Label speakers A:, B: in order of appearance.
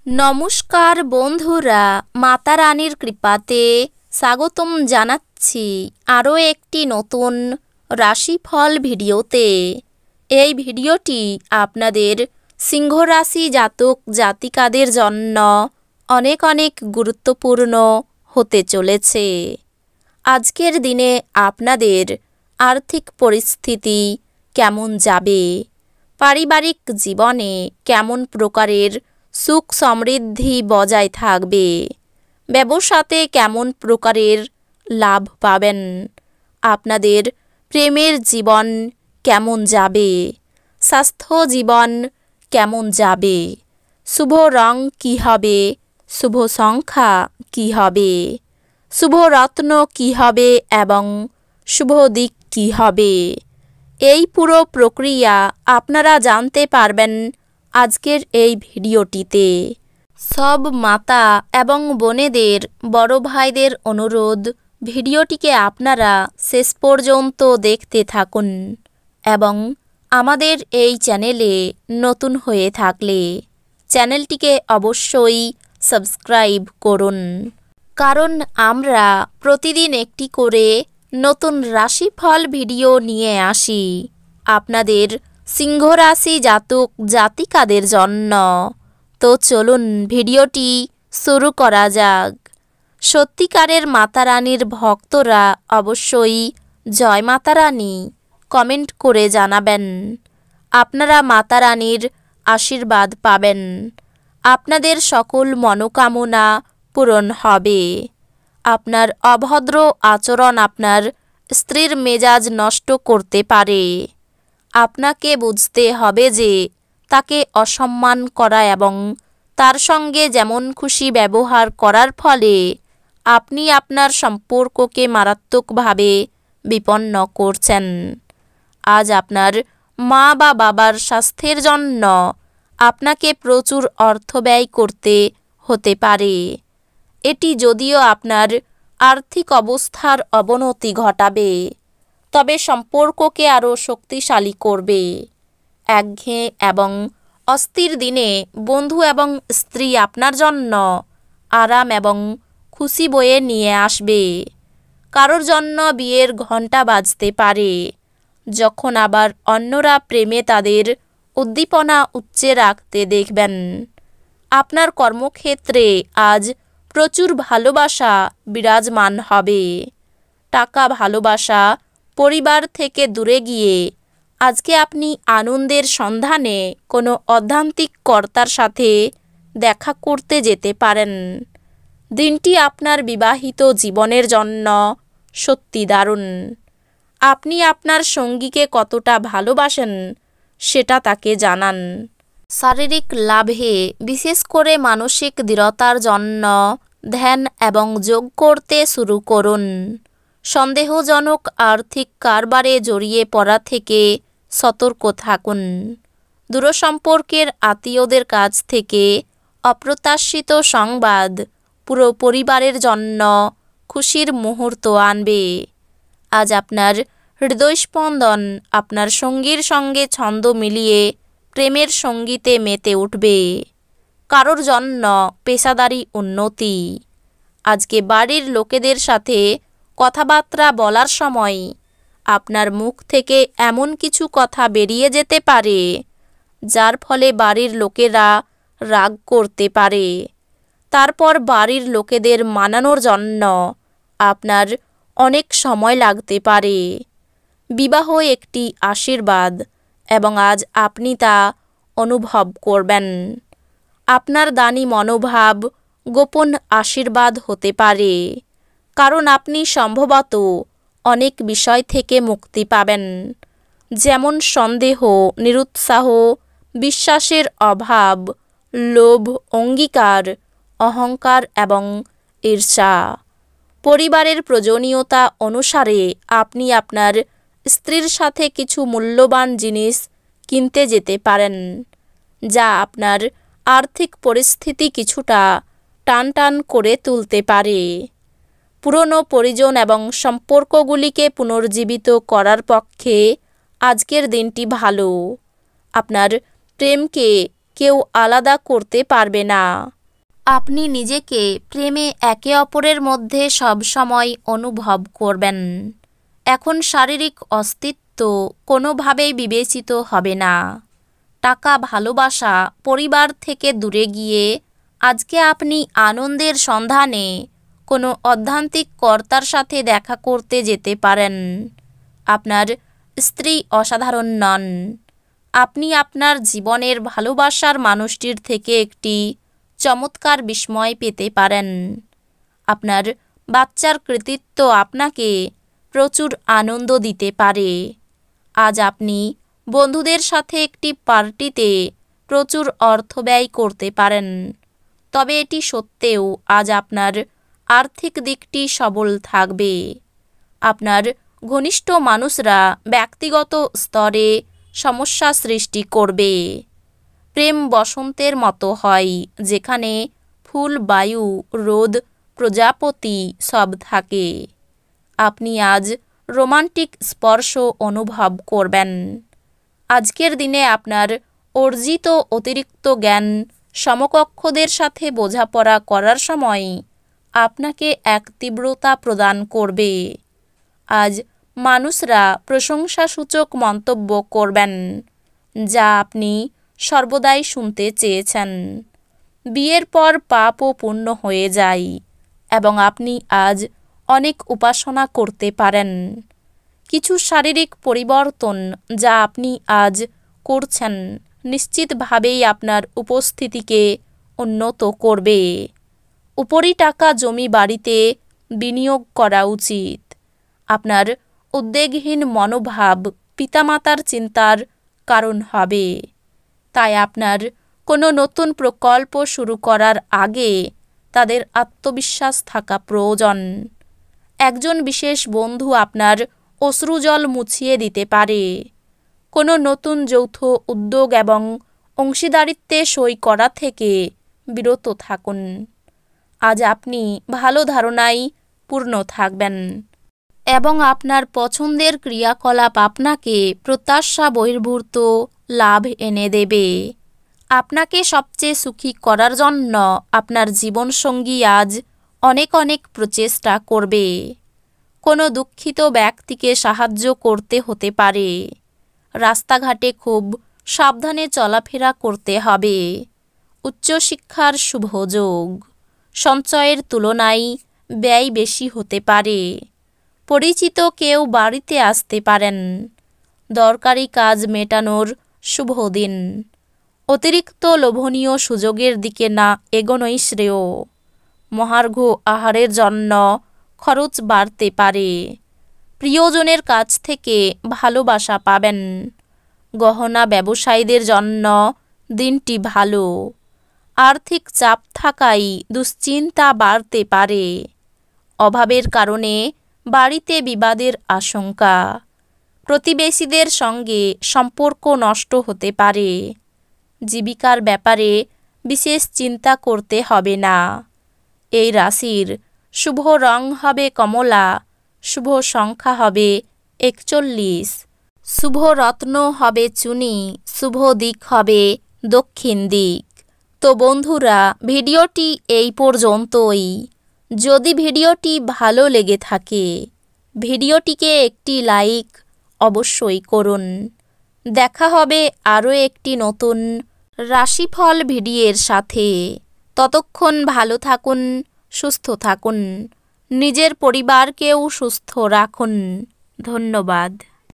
A: নমস্কার বন্ধুরা, মাতা রানীর কৃপাতে স্বাগতম জানাচ্ছি আরও একটি নতুন রাশিফল ভিডিওতে। এই ভিডিওটি আপনাদের সিংহ রাশি জাতক জাতিকাদের জন্য অনেক অনেক গুরুত্বপূর্ণ হতে চলেছে। আজকের দিনে আপনাদের আর্থিক পরিস্থিতি কেমন যাবে, পারিবারিক জীবনে কেমন প্রকারের সুখ সমৃদ্ধি বজায় থাকবে, ব্যবসাতে কেমন প্রকারের লাভ পাবেন, আপনাদের প্রেমের জীবন কেমন যাবে, স্বাস্থ্য জীবন কেমন যাবে, শুভ রং কী হবে, শুভ সংখ্যা কী হবে, শুভ রত্ন কী হবে এবং শুভ দিক কী হবে, এই পুরো প্রক্রিয়া আপনারা জানতে পারবেন আজকের এই ভিডিওটিতে। সব মাতা এবং বোনেদের, বড় ভাইদের অনুরোধ, ভিডিওটিকে আপনারা শেষ পর্যন্ত দেখতে থাকুন এবং আমাদের এই চ্যানেলে নতুন হয়ে থাকলে চ্যানেলটিকে অবশ্যই সাবস্ক্রাইব করুন, কারণ আমরা প্রতিদিন একটি করে নতুন রাশিফল ভিডিও নিয়ে আসি আপনাদের সিংহ রাশি জাতক জাতিকাদের জন্য। তো চলুন ভিডিওটি শুরু করা যাক। সত্যিকারের মাতা রানীর ভক্তরা অবশ্যই জয় মাতা রানী কমেন্ট করে জানাবেন। আপনারা মাতা রানীর আশীর্বাদ পাবেন, আপনাদের সকল মনোকামনা পূরণ হবে। আপনার অভদ্র আচরণ আপনার স্ত্রীর মেজাজ নষ্ট করতে পারে। আপনাকে বুঝতে হবে যে তাকে অসম্মান করা এবং তার সঙ্গে যেমন খুশি ব্যবহার করার ফলে আপনি আপনার সম্পর্ককে মারাত্মকভাবে বিপন্ন করছেন। আজ আপনার মা বা বাবার স্বাস্থ্যের জন্য আপনাকে প্রচুর অর্থ ব্যয় করতে হতে পারে। এটি যদিও আপনার আর্থিক অবস্থার অবনতি ঘটাবে, তবে সম্পর্ককে আরও শক্তিশালী করবে। একঘেয়ে এবং অস্থির দিনে বন্ধু এবং স্ত্রী আপনার জন্য আরাম এবং খুশি বয়ে নিয়ে আসবে। কারোর জন্য বিয়ের ঘণ্টা বাজতে পারে, যখন আবার অন্যরা প্রেমে তাদের উদ্দীপনা উচ্চে রাখতে দেখবেন। আপনার কর্মক্ষেত্রে আজ প্রচুর ভালোবাসা বিরাজমান হবে। টাকা, ভালোবাসা, পরিবার থেকে দূরে গিয়ে আজকে আপনি আনন্দের সন্ধানে কোনো অধ্যাত্মিক কর্তার সাথে দেখা করতে যেতে পারেন। দিনটি আপনার বিবাহিত জীবনের জন্য সত্যি দারুণ। আপনি আপনার সঙ্গীকে কতটা ভালোবাসেন সেটা তাকে জানান। শারীরিক লাভে, বিশেষ করে মানসিক দৃঢ়তার জন্য ধ্যান এবং যোগ করতে শুরু করুন। সন্দেহজনক আর্থিক কারবারে জড়িয়ে পড়া থেকে সতর্ক থাকুন। দূরসম্পর্কের আত্মীয়দের কাছ থেকে অপ্রত্যাশিত সংবাদ পুরো পরিবারের জন্য খুশির মুহূর্ত আনবে। আজ আপনার হৃদয়স্পন্দন আপনার সঙ্গীর সঙ্গে ছন্দ মিলিয়ে প্রেমের সঙ্গীতে মেতে উঠবে। কারোর জন্য পেশাদারি উন্নতি। আজকে বাড়ির লোকেদের সাথে কথাবার্তা বলার সময় আপনার মুখ থেকে এমন কিছু কথা বেরিয়ে যেতে পারে যার ফলে বাড়ির লোকেরা রাগ করতে পারে। তারপর বাড়ির লোকেদের মানানোর জন্য আপনার অনেক সময় লাগতে পারে। বিবাহ একটি আশীর্বাদ এবং আজ আপনি তা অনুভব করবেন। আপনার দানী মনোভাব গোপন আশীর্বাদ হতে পারে, কারণ আপনি সম্ভবত অনেক বিষয় থেকে মুক্তি পাবেন, যেমন সন্দেহ, নিরুৎসাহ, বিশ্বাসের অভাব, লোভ, অঙ্গীকার, অহংকার এবং ঈর্ষা। পরিবারের প্রয়োজনীয়তা অনুসারে আপনি আপনার স্ত্রীর সাথে কিছু মূল্যবান জিনিস কিনতে যেতে পারেন, যা আপনার আর্থিক পরিস্থিতি কিছুটা টানটান করে তুলতে পারে। পুরনো পরিজন এবং সম্পর্কগুলিকে পুনর্জীবিত করার পক্ষে আজকের দিনটি ভালো। আপনার প্রেমকে কেউ আলাদা করতে পারবে না। আপনি নিজেকে প্রেমে একে অপরের মধ্যে সবসময় অনুভব করবেন। এখন শারীরিক অস্তিত্ব কোনোভাবেই বিবেচিত হবে না। টাকা, ভালোবাসা, পরিবার থেকে দূরে গিয়ে আজকে আপনি আনন্দের সন্ধানে কোনো অধ্যাত্মিক কর্তার সাথে দেখা করতে যেতে পারেন। আপনার স্ত্রী অসাধারণ নন। আপনি আপনার জীবনের ভালোবাসার মানুষটির থেকে একটি চমৎকার বিস্ময় পেতে পারেন। আপনার বাচ্চার কৃতিত্ব আপনাকে প্রচুর আনন্দ দিতে পারে। আজ আপনি বন্ধুদের সাথে একটি পার্টিতে প্রচুর অর্থ ব্যয় করতে পারেন। তবে এটি সত্ত্বেও আজ আপনার আর্থিক দিকটি সবল থাকবে। আপনার ঘনিষ্ঠ মানুষরা ব্যক্তিগত স্তরে সমস্যা সৃষ্টি করবে। প্রেম বসন্তের মতো হয়, যেখানে ফুল, বায়ু, রোদ, প্রজাপতি সব থাকে। আপনি আজ রোমান্টিক স্পর্শ অনুভব করবেন। আজকের দিনে আপনার অর্জিত অতিরিক্ত জ্ঞান সমকক্ষদের সাথে বোঝাপড়া করার সময় আপনাকে এক তীব্রতা প্রদান করবে। আজ মানুষরা প্রশংসাসূচক মন্তব্য করবেন, যা আপনি সর্বদাই শুনতে চেয়েছেন। বিয়ের পর পাপও পূর্ণ হয়ে যায় এবং আপনি আজ অনেক উপাসনা করতে পারেন। কিছু শারীরিক পরিবর্তন যা আপনি আজ করছেন নিশ্চিতভাবেই আপনার উপস্থিতিকে উন্নত করবে। উপরি টাকা, জমি, বাড়িতে বিনিয়োগ করা উচিত। আপনার উদ্বেগহীন মনোভাব পিতামাতার চিন্তার কারণ হবে। তাই আপনার কোনো নতুন প্রকল্প শুরু করার আগে তাদের আত্মবিশ্বাস থাকা প্রয়োজন। একজন বিশেষ বন্ধু আপনার অশ্রুজল মুছিয়ে দিতে পারে। কোনো নতুন যৌথ উদ্যোগ এবং অংশীদারিত্বে সই করা থেকে বিরত থাকুন। আজ আপনি ভালো ধারণায় পূর্ণ থাকবেন এবং আপনার পছন্দের ক্রিয়াকলাপ আপনাকে প্রত্যাশা বহির্ভূত লাভ এনে দেবে। আপনাকে সবচেয়ে সুখী করার জন্য আপনার জীবনসঙ্গী আজ অনেক অনেক প্রচেষ্টা করবে। কোনো দুঃখিত ব্যক্তিকে সাহায্য করতে হতে পারে। রাস্তাঘাটে খুব সাবধানে চলাফেরা করতে হবে। উচ্চশিক্ষার শুভ যোগ। সঞ্চয়ের তুলনায় ব্যয় বেশি হতে পারে। পরিচিত কেউ বাড়িতে আসতে পারেন। দরকারি কাজ মেটানোর শুভ দিন। অতিরিক্ত লোভনীয় সুযোগের দিকে না এগোনোই শ্রেয়। মহার্ঘ আহারের জন্য খরচ বাড়তে পারে। প্রিয়জনের কাছ থেকে ভালোবাসা পাবেন। গহনা ব্যবসায়ীদের জন্য দিনটি ভালো। আর্থিক চাপ থাকায় দুশ্চিন্তা বাড়তে পারে। অভাবের কারণে বাড়িতে বিবাদের আশঙ্কা। প্রতিবেশীদের সঙ্গে সম্পর্ক নষ্ট হতে পারে। জীবিকার ব্যাপারে বিশেষ চিন্তা করতে হবে না। এই রাশির শুভ রং হবে কমলা, শুভ সংখ্যা হবে 41, শুভ রত্ন হবে চুনি, শুভ দিক হবে দক্ষিণ দিক। তো বন্ধুরা, ভিডিওটি এই পর্যন্তই। যদি ভিডিওটি ভালো লেগে থাকে ভিডিওটিকে একটি লাইক অবশ্যই করুন। দেখা হবে আরও একটি নতুন রাশিফল ভিডিওর সাথে। ততক্ষণ ভালো থাকুন, সুস্থ থাকুন, নিজের পরিবারকেও সুস্থ রাখুন। ধন্যবাদ।